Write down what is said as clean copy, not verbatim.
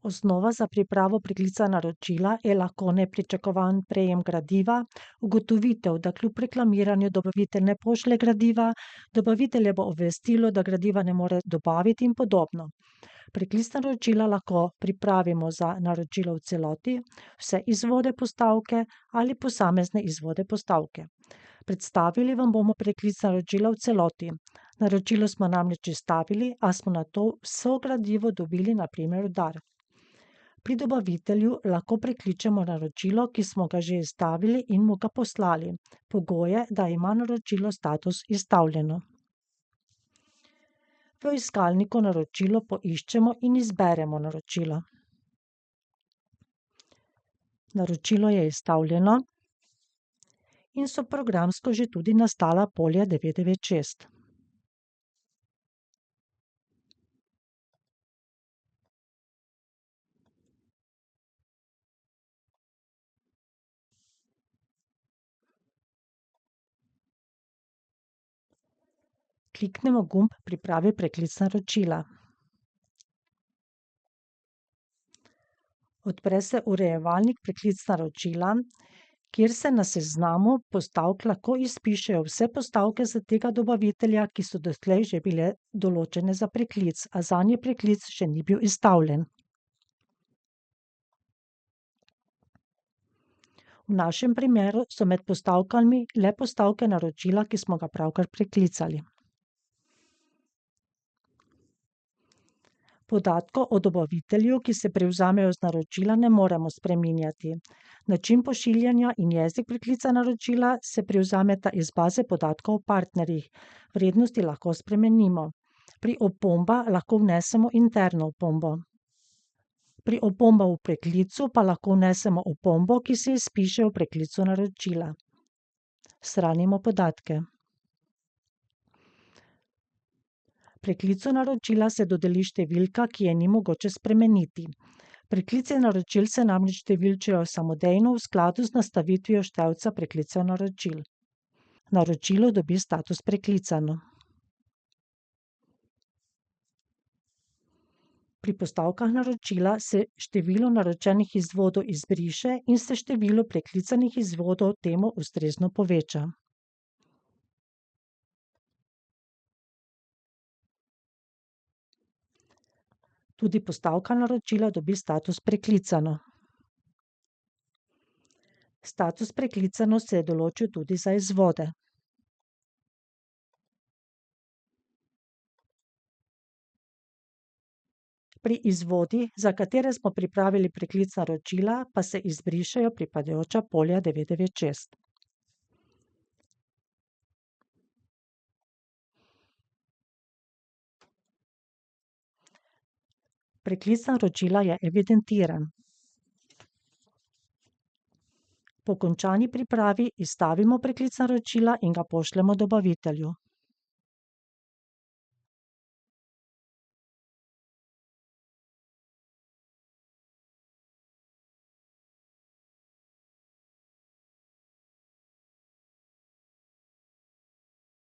Osnova za pripravo preklica naročila je lahko nepričakovan prejem gradiva, ugotovitev, da kljub reklamiranju dobavitelj ne pošlje gradiva, dobavitelje bo obvestilo, da gradiva ne more dobaviti in podobno. Preklic naročila lahko pripravimo za naročilo v celoti, vse izvode postavke ali posamezne izvode postavke. Predstavili vam bomo preklic naročila v celoti. Naročilo smo namreč izstavili, a smo na to vso gradivo dobili na primer v dar. Pri dobavitelju lahko prekličemo naročilo, ki smo ga že izstavili in mu ga poslali. Pogoj je, da ima naročilo status izstavljeno. V iskalniku naročilo poiščemo in izberemo naročilo. Naročilo je izstavljeno in so programsko že tudi nastala polja 996. Kliknemo gumb Pripravi preklic naročila. Odpre se urejevalnik Preklic naročila, kjer se na seznamu postavk lahko izpišejo vse postavke za tega dobavitelja, ki so doslej že bile določene za preklic, a zanje preklic še ni bil izstavljen. V našem primeru so med postavkami le postavke naročila, ki smo ga pravkar preklicali. Podatkov o dobavitelju, ki se prevzamejo z naročila, ne moremo spreminjati. Način pošiljanja in jezik preklica naročila se prevzameta iz baze podatkov o partnerjih. Vrednosti lahko spremenimo. Pri opombah lahko vnesemo interno opombo. Pri opombah v preklicu pa lahko vnesemo opombo, ki se izpiše v preklicu naročila. Shranimo podatke. Preklicu naročila se dodeli številka, ki je ni mogoče spremeniti. Preklici naročil se namreč številčijo samodejno v skladu z nastavitvijo števca preklicev naročil. Naročilo dobi status preklicano. Pri postavkah naročila se število naročenih izvodov izbriše in se število preklicanih izvodov temu ustrezno poveča. Tudi postavka naročila dobi status preklicano. Status preklicano se je določil tudi za izvode. Pri izvodih, za katere smo pripravili preklic naročila, pa se izbrišejo pripadajoča polja 996. Preklic naročila je evidentiran. Po končani pripravi izstavimo preklic naročila in ga pošljemo dobavitelju.